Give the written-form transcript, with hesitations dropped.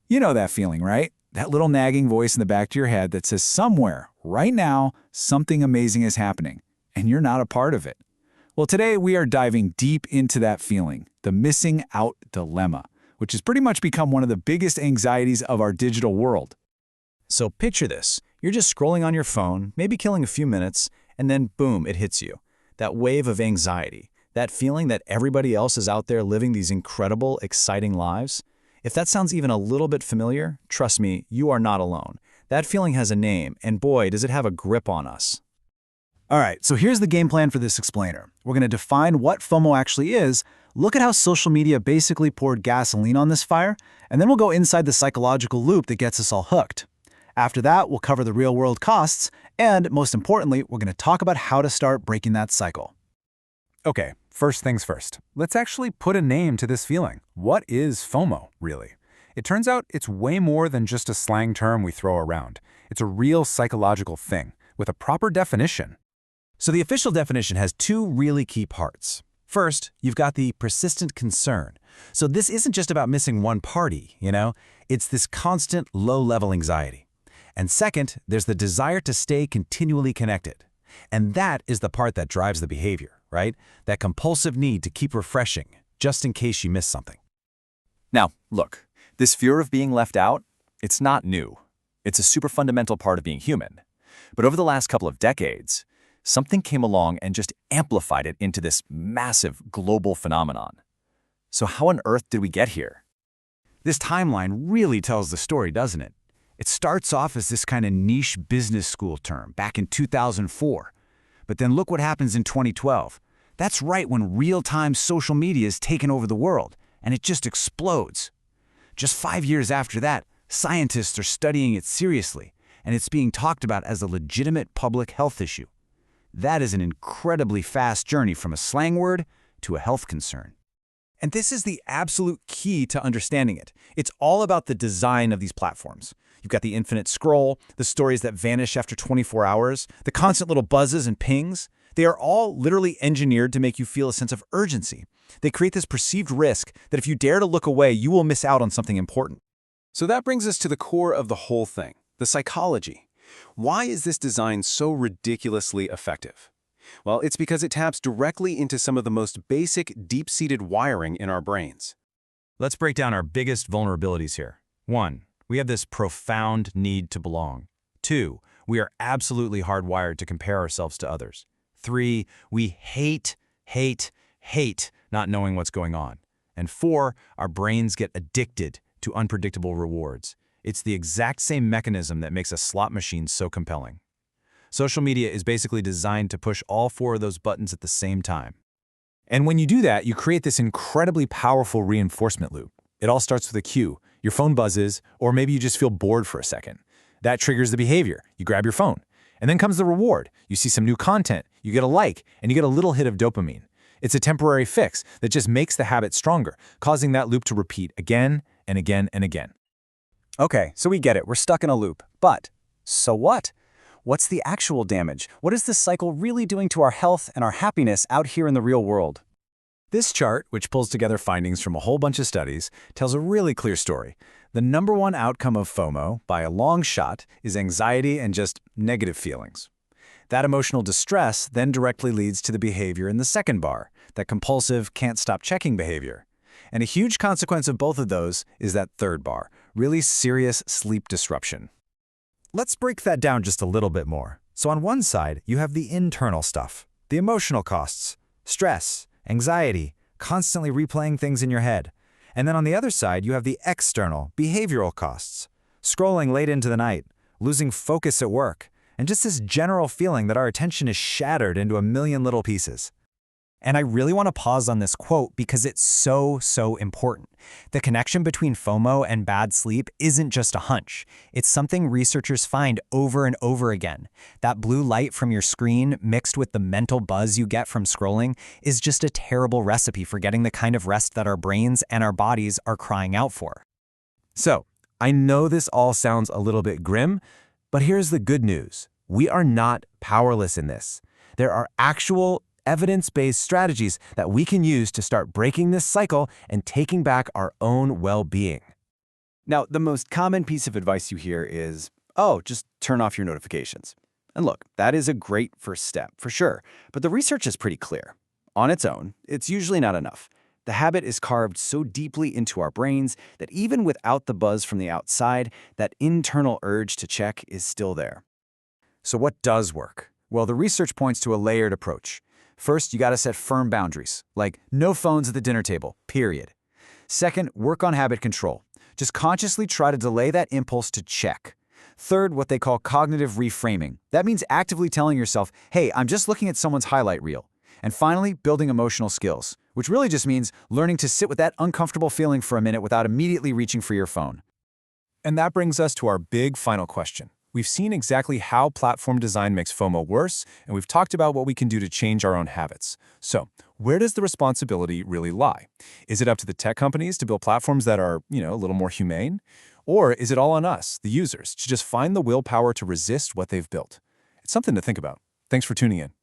You know that feeling, right? That little nagging voice in the back of your head that says somewhere, right now, something amazing is happening, and you're not a part of it. Well, today we are diving deep into that feeling, the missing out dilemma, which has pretty much become one of the biggest anxieties of our digital world. So picture this. You're just scrolling on your phone, maybe killing a few minutes, and then boom, it hits you. That wave of anxiety, that feeling that everybody else is out there living these incredible, exciting lives. If that sounds even a little bit familiar, trust me, you are not alone. That feeling has a name, and boy, does it have a grip on us. All right, so here's the game plan for this explainer. We're going to define what FOMO actually is, look at how social media basically poured gasoline on this fire, and then we'll go inside the psychological loop that gets us all hooked. After that, we'll cover the real-world costs, and most importantly, we're going to talk about how to start breaking that cycle. Okay, first things first. Let's actually put a name to this feeling. What is FOMO, really? It turns out it's way more than just a slang term we throw around. It's a real psychological thing, with a proper definition. So the official definition has two really key parts. First, you've got the persistent concern. So this isn't just about missing one party, It's this constant low-level anxiety. And second, there's the desire to stay continually connected. And that is the part that drives the behavior, right? That compulsive need to keep refreshing, just in case you miss something. Now, look, this fear of being left out, it's not new. It's a super fundamental part of being human. But over the last couple of decades, something came along and just amplified it into this massive global phenomenon. So how on earth did we get here? This timeline really tells the story, doesn't it? It starts off as this kind of niche business school term back in 2004. But then look what happens in 2012. That's right when real-time social media has taken over the world, and it just explodes. Just 5 years after that, scientists are studying it seriously, and it's being talked about as a legitimate public health issue. That is an incredibly fast journey from a slang word to a health concern. And this is the absolute key to understanding it. It's all about the design of these platforms. You've got the infinite scroll, the stories that vanish after 24 hours, the constant little buzzes and pings. They are all literally engineered to make you feel a sense of urgency. They create this perceived risk that if you dare to look away, you will miss out on something important. So that brings us to the core of the whole thing, the psychology. Why is this design so ridiculously effective? Well, it's because it taps directly into some of the most basic, deep-seated wiring in our brains. Let's break down our biggest vulnerabilities here. 1. We have this profound need to belong. 2. We are absolutely hardwired to compare ourselves to others. 3. We hate not knowing what's going on. And 4. Our brains get addicted to unpredictable rewards. It's the exact same mechanism that makes a slot machine so compelling. Social media is basically designed to push all 4 of those buttons at the same time. And when you do that, you create this incredibly powerful reinforcement loop. It all starts with a cue. Your phone buzzes, or maybe you just feel bored for a second. That triggers the behavior. You grab your phone. And then comes the reward. You see some new content, you get a like, and you get a little hit of dopamine. It's a temporary fix that just makes the habit stronger, causing that loop to repeat again and again and again. Okay, so we get it. We're stuck in a loop. But so what? What's the actual damage? What is this cycle really doing to our health and our happiness out here in the real world? This chart, which pulls together findings from a whole bunch of studies, tells a really clear story. The number one outcome of FOMO, by a long shot, is anxiety and just negative feelings. That emotional distress then directly leads to the behavior in the second bar, that compulsive, can't-stop-checking behavior. And a huge consequence of both of those is that third bar, really serious sleep disruption. Let's break that down just a little bit more. So on one side, you have the internal stuff, the emotional costs, stress, anxiety, constantly replaying things in your head. And then on the other side, you have the external, behavioral costs, scrolling late into the night, losing focus at work, and just this general feeling that our attention is shattered into a million little pieces. And I really want to pause on this quote because it's so important. The connection between FOMO and bad sleep isn't just a hunch. It's something researchers find over and over again. That blue light from your screen mixed with the mental buzz you get from scrolling is just a terrible recipe for getting the kind of rest that our brains and our bodies are crying out for. So, I know this all sounds a little bit grim, but here's the good news. We are not powerless in this. There are actual evidence-based strategies that we can use to start breaking this cycle and taking back our own well-being. Now, the most common piece of advice you hear is, oh, just turn off your notifications. And look, that is a great first step, for sure, but the research is pretty clear. On its own, it's usually not enough. The habit is carved so deeply into our brains that even without the buzz from the outside, that internal urge to check is still there. So what does work? Well, the research points to a layered approach. First, you gotta set firm boundaries, like no phones at the dinner table, period. Second, work on habit control. Just consciously try to delay that impulse to check. Third, what they call cognitive reframing. That means actively telling yourself, hey, I'm just looking at someone's highlight reel. And finally, building emotional skills, which really just means learning to sit with that uncomfortable feeling for a minute without immediately reaching for your phone. And that brings us to our big final question. We've seen exactly how platform design makes FOMO worse, and we've talked about what we can do to change our own habits. So, where does the responsibility really lie? Is it up to the tech companies to build platforms that are, a little more humane? Or is it all on us, the users, to just find the willpower to resist what they've built? It's something to think about. Thanks for tuning in.